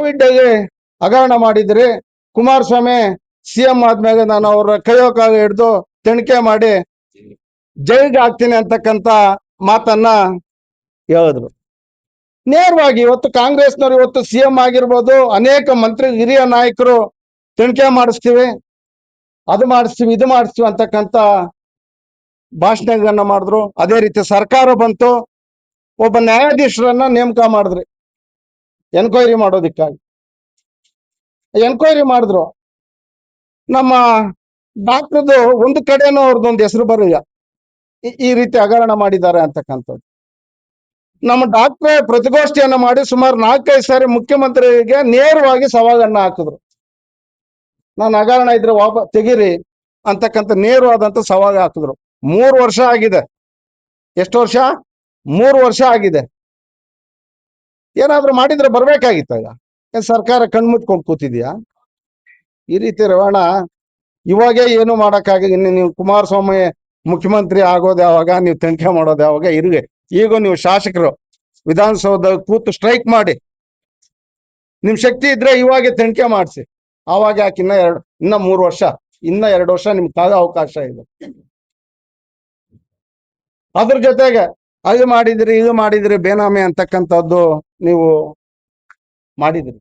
ಕೋವಿಡ್ಗೆ ಹಗರಣ ಮಾಡಿದ್ರಿ. ಕುಮಾರಸ್ವಾಮಿ ಸಿಎಂ ಆದ್ಮೇಲೆ ನಾನು ಅವರ ಕೈಯೋಕಾಗ ಹಿಡಿದು ತನಿಖೆ ಮಾಡಿ ಜೈಲಿಗೆ ಹಾಕ್ತೀನಿ ಅಂತಕ್ಕಂಥ ಮಾತನ್ನ ಹೇಳಿದ್ರು. ನೇರವಾಗಿ ಇವತ್ತು ಕಾಂಗ್ರೆಸ್ನವರು ಇವತ್ತು ಸಿಎಂ ಆಗಿರ್ಬೋದು, ಅನೇಕ ಮಂತ್ರಿ ಹಿರಿಯ ನಾಯಕರು ತನಿಖೆ ಮಾಡಿಸ್ತೀವಿ, ಅದು ಮಾಡಿಸ್ತೀವಿ, ಇದು ಮಾಡಿಸ್ತೀವಿ ಅಂತಕ್ಕಂಥ ಭಾಷಣಗಳನ್ನ ಮಾಡಿದ್ರು. ಅದೇ ರೀತಿ ಸರ್ಕಾರ ಬಂತು, ಒಬ್ಬ ನ್ಯಾಯಾಧೀಶರನ್ನ ನೇಮಕ ಮಾಡಿದ್ರಿ ಎನ್ಕ್ವೈರಿ ಮಾಡೋದಿಕ್ಕಾಗಿ. ಎನ್ಕ್ವೈರಿ ಮಾಡಿದ್ರು. ನಮ್ಮ ಡಾಕ್ಟರ್ದು ಒಂದು ಕಡೆನೂ ಅವ್ರದ್ದೊಂದು ಹೆಸರು ಬರಲಿಲ್ಲ, ಈ ರೀತಿ ಹಗರಣ ಮಾಡಿದ್ದಾರೆ ಅಂತಕ್ಕಂಥದ್ದು. ನಮ್ಮ ಡಾಕ್ಟ್ರೇ ಪ್ರತಿಗೋಷ್ಠಿಯನ್ನ ಮಾಡಿ ಸುಮಾರು 4-5 ಸಾರಿ ಮುಖ್ಯಮಂತ್ರಿಗೆ ನೇರವಾಗಿ ಸವಾಲನ್ನ ಹಾಕಿದ್ರು. ನಾನು ಹಗರಣ ಇದ್ರೆ ವಾಪಸ್ ತೆಗೀರಿ ಅಂತಕ್ಕಂಥ ನೇರವಾದಂತ ಸವಾಲು ಹಾಕಿದ್ರು. 3 ವರ್ಷ ಆಗಿದೆ. ಎಷ್ಟು ವರ್ಷ? 3 ವರ್ಷ ಆಗಿದೆ. ಏನಾದ್ರೂ ಮಾಡಿದ್ರೆ ಬರ್ಬೇಕಾಗಿತ್ತಾಗ. ಸರ್ಕಾರ ಕಣ್ಮುಚ್ಕೊಂಡು ಕೂತಿದ್ಯಾ? ಈ ರೀತಿ ರವಣ ಇವಾಗೇ ಏನು ಮಾಡಕ್ಕಾಗಿ. ಇನ್ನು ನೀವು ಕುಮಾರಸ್ವಾಮಿ ಮುಖ್ಯಮಂತ್ರಿ ಆಗೋದು ಯಾವಾಗ, ನೀವು ತನಿಖೆ ಮಾಡೋದು ಯಾವಾಗ? ಈಗ ನೀವು ಶಾಸಕರು ವಿಧಾನಸೌಧ ಕೂತು ಸ್ಟ್ರೈಕ್ ಮಾಡಿ, ನಿಮ್ ಶಕ್ತಿ ಇದ್ರೆ ಇವಾಗೆ ತನಿಖೆ ಮಾಡಿಸಿ. ಆವಾಗ ಯಾಕೆ ಇನ್ನ 3 ವರ್ಷ, ಇನ್ನ 2 ವರ್ಷ ನಿಮ್ಗೆ ಕಾಲ ಅವಕಾಶ ಇದೆ. ಅದ್ರ ಜೊತೆಗೆ ಅದು ಮಾಡಿದ್ರಿ, ಇದು ಮಾಡಿದ್ರಿ, ಬೇನಾಮಿ ಅಂತಕ್ಕಂಥದ್ದು ನೀವು ಮಾಡಿದ್ರಿ.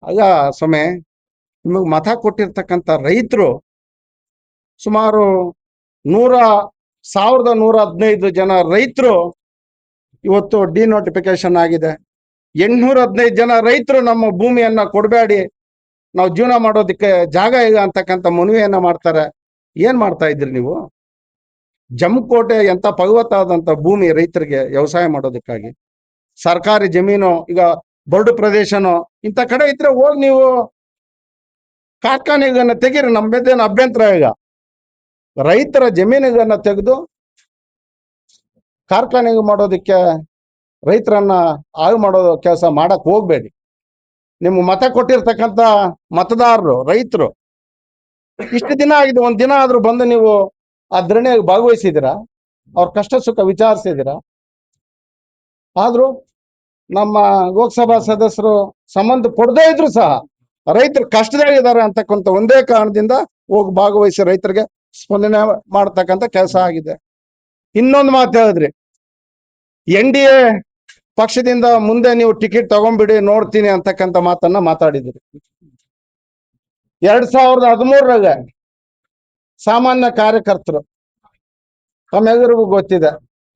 ಆಗ ಸ್ವಾಮಿ ನಿಮಗ್ ಮತ ಕೊಟ್ಟಿರ್ತಕ್ಕಂಥ ರೈತರು ಸುಮಾರು 1,115 ಜನ ರೈತರು ಇವತ್ತು ಡಿನೋಟಿಫಿಕೇಶನ್ ಆಗಿದೆ. 815 ಜನ ರೈತರು ನಮ್ಮ ಭೂಮಿಯನ್ನ ಕೊಡಬೇಡಿ, ನಾವು ಜೀವನ ಮಾಡೋದಕ್ಕೆ ಜಾಗ ಇಲ್ಲ ಅಂತಕ್ಕಂಥ ಮನವಿಯನ್ನ ಮಾಡ್ತಾರೆ. ಏನ್ ಮಾಡ್ತಾ ಇದ್ರಿ ನೀವು? ಜಮ್ಮಕೋಟೆ ಎಂತ ಫಲವತ್ತಾದಂತ ಭೂಮಿ ರೈತರಿಗೆ ವ್ಯವಸಾಯ ಮಾಡೋದಕ್ಕಾಗಿ. ಸರ್ಕಾರಿ ಜಮೀನು, ಈಗ ಬರಡು ಪ್ರದೇಶನೋ ಇಂಥ ಕಡೆ ಇದ್ರೆ ಹೋಗಿ ನೀವು ಕಾರ್ಖಾನೆಗಳನ್ನ ತೆಗೀರಿ, ನಮ್ದೇನು ಅಭ್ಯಂತರ ಈಗ. ರೈತರ ಜಮೀನುಗಳನ್ನ ತೆಗೆದು ಕಾರ್ಖಾನೆಗೆ ಮಾಡೋದಕ್ಕೆ, ರೈತರನ್ನ ಹಾಳು ಮಾಡೋ ಕೆಲಸ ಮಾಡಕ್ ಹೋಗ್ಬೇಡಿ. ನಿಮ್ಗೆ ಮತ ಕೊಟ್ಟಿರ್ತಕ್ಕಂಥ ಮತದಾರರು ರೈತರು ಇಷ್ಟು ದಿನ ಆಗಿದೆ, ಒಂದ್ ದಿನ ಆದ್ರೂ ಬಂದು ನೀವು ಆ ಧರಣಿಯಾಗಿ ಭಾಗವಹಿಸಿದಿರಾ? ಅವ್ರ ಕಷ್ಟ ಸುಖ ವಿಚಾರಿಸಿದಿರಾ? ಆದ್ರೂ ನಮ್ಮ ಲೋಕಸಭಾ ಸದಸ್ಯರು ಸಂಬಂಧ ಪಡೆದೇ ಇದ್ರು ಸಹ ರೈತರು ಕಷ್ಟದಾಗಿದ್ದಾರೆ ಅಂತಕ್ಕಂಥ ಒಂದೇ ಕಾರಣದಿಂದ ಹೋಗಿ ಭಾಗವಹಿಸಿ ರೈತರಿಗೆ ಸ್ಪಂದನೆ ಮಾಡತಕ್ಕಂಥ ಕೆಲಸ ಆಗಿದೆ. ಇನ್ನೊಂದು ಮಾತು ಹೇಳಿದ್ರಿ, NDA ಪಕ್ಷದಿಂದ ಮುಂದೆ ನೀವು ಟಿಕೆಟ್ ತಗೊಂಡ್ಬಿಡಿ, ನೋಡ್ತೀನಿ ಅಂತಕ್ಕಂಥ ಮಾತನ್ನ ಮಾತಾಡಿದ್ರಿ. 2013 ಸಾಮಾನ್ಯ ಕಾರ್ಯಕರ್ತರು, ತಮ್ಮೆಲ್ಲರಿಗೂ ಗೊತ್ತಿದೆ,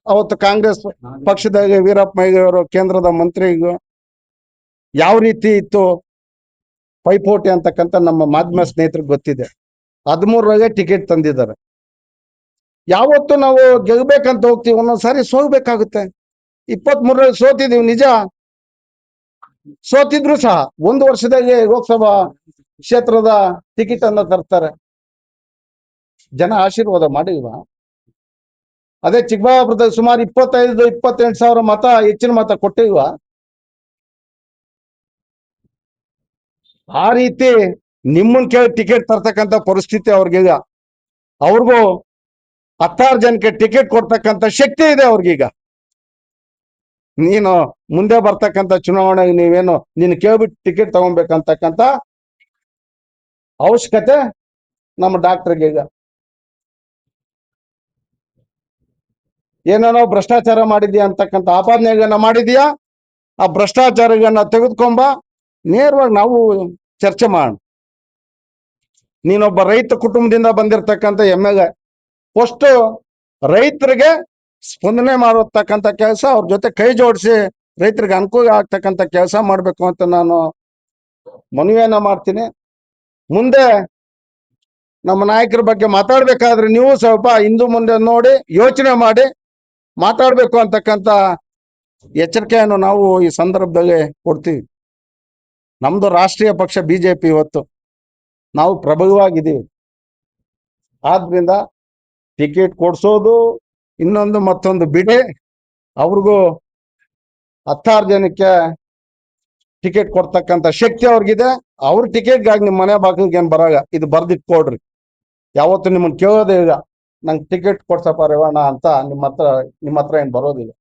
ಅವತ್ತು ಕಾಂಗ್ರೆಸ್ ಪಕ್ಷದಾಗ ವೀರಪ್ಪ ಮೊಯ್ಲಿಯವರು ಕೇಂದ್ರದ ಮಂತ್ರಿಗೂ ಯಾವ ರೀತಿ ಇತ್ತು ಪೈಪೋಟಿ ಅಂತಕ್ಕಂಥ ನಮ್ಮ ಮಾಧ್ಯಮ ಸ್ನೇಹಿತರಿಗೆ ಗೊತ್ತಿದೆ. 13 ಟಿಕೆಟ್ ತಂದಿದ್ದಾರೆ. ಯಾವತ್ತು ನಾವು ಗೆಲ್ಬೇಕಂತ ಹೋಗ್ತೀವಿ, ಒಂದೊಂದ್ಸಾರಿ ಸೋಲ್ಬೇಕಾಗುತ್ತೆ. 23 ಸೋತಿದೀವಿ ನಿಜ. ಸೋತಿದ್ರು ಸಹ 1 ವರ್ಷದಾಗೆ ಲೋಕಸಭಾ ಕ್ಷೇತ್ರದ ಟಿಕೆಟ್ ಅನ್ನ ತರ್ತಾರೆ. ಜನ ಆಶೀರ್ವಾದ ಮಾಡಿಲ್ವಾ? ಅದೇ ಚಿಕ್ಕಬಳ್ಳಾಪುರದಲ್ಲಿ ಸುಮಾರು 25-28 ಸಾವಿರ ಮತ, ಹೆಚ್ಚಿನ ಮತ ಕೊಟ್ಟಿಲ್ವಾ? ಆ ರೀತಿ ನಿಮ್ಮನ್ ಕೇಳಿ ಟಿಕೆಟ್ ತರ್ತಕ್ಕಂಥ ಪರಿಸ್ಥಿತಿ ಅವ್ರಿಗೀಗ. ಅವ್ರಿಗೂ 16 ಜನಕ್ಕೆ ಟಿಕೆಟ್ ಕೊಡ್ತಕ್ಕಂಥ ಶಕ್ತಿ ಇದೆ ಅವ್ರಿಗೀಗ. ನೀನು ಮುಂದೆ ಬರ್ತಕ್ಕಂಥ ಚುನಾವಣೆಗೆ ನೀನು ಕೇಳ್ಬಿಟ್ಟು ಟಿಕೆಟ್ ತಗೊಬೇಕಂತಕ್ಕಂಥ ಅವಶ್ಯಕತೆ ನಮ್ಮ ಡಾಕ್ಟರ್ಗೆ ಈಗ. ಏನೇನೋ ಭ್ರಷ್ಟಾಚಾರ ಮಾಡಿದ್ಯಾ ಅಂತಕ್ಕಂಥ ಆಪಾದನೆಗಳನ್ನ ಮಾಡಿದ್ಯಾ, ಆ ಭ್ರಷ್ಟಾಚಾರಗಳನ್ನ ತೆಗೆದುಕೊಂಬ, ನೇರವಾಗಿ ನಾವು ಚರ್ಚೆ ಮಾಡೋಣ. ನೀನೊಬ್ಬ ರೈತ ಕುಟುಂಬದಿಂದ ಬಂದಿರತಕ್ಕಂಥ MLA, ಫಸ್ಟ್ ರೈತರಿಗೆ ಸ್ಪಂದನೆ ಮಾಡತಕ್ಕಂಥ ಕೆಲಸ, ಅವ್ರ ಜೊತೆ ಕೈ ಜೋಡಿಸಿ ರೈತರಿಗೆ ಅನುಕೂಲ ಆಗ್ತಕ್ಕಂಥ ಕೆಲಸ ಮಾಡ್ಬೇಕು ಅಂತ ನಾನು ಮನವಿಯನ್ನ ಮಾಡ್ತೀನಿ. ಮುಂದೆ ನಮ್ಮ ನಾಯಕರ ಬಗ್ಗೆ ಮಾತಾಡ್ಬೇಕಾದ್ರೆ ನೀವು ಸ್ವಲ್ಪ ಹಿಂದು ಮುಂದೆ ನೋಡಿ ಯೋಚನೆ ಮಾಡಿ ಮಾತಾಡ್ಬೇಕು ಅಂತಕ್ಕಂಥ ಎಚ್ಚರಿಕೆಯನ್ನು ನಾವು ಈ ಸಂದರ್ಭದಲ್ಲಿ ಕೊಡ್ತೀವಿ. ನಮ್ದು ರಾಷ್ಟ್ರೀಯ ಪಕ್ಷ BJP, ಇವತ್ತು ನಾವು ಪ್ರಬಲವಾಗಿದ್ದೀವಿ. ಆದ್ರಿಂದ ಟಿಕೆಟ್ ಕೊಡ್ಸೋದು ಇನ್ನೊಂದು ಮತ್ತೊಂದು ಬಿಡಿ. ಅವ್ರಿಗೂ 16 ಜನಕ್ಕೆ ಟಿಕೆಟ್ ಕೊಡ್ತಕ್ಕಂಥ ಶಕ್ತಿ ಅವ್ರಿಗಿದೆ. ಅವ್ರ ಟಿಕೆಟ್ಗಾಗಿ ನಿಮ್ಮ ಮನೆ ಬಾಗಿಲಿಗೆ ಏನ್ ಬರಾಗ ಇದು ಬರ್ದಿಟ್ಕೊಡ್ರಿ. ಯಾವತ್ತು ನಿಮ್ಮನ್ನ ಕೇಳೋದೇ ಇಲ್ಲ, ನಂಗೆ ಟಿಕೆಟ್ ಕೊಡ್ಸಪ್ಪ ರೇವಣ್ಣ ಅಂತ ನಿಮ್ಮ ಹತ್ರ ಏನ್ ಬರೋದಿಲ್ಲ.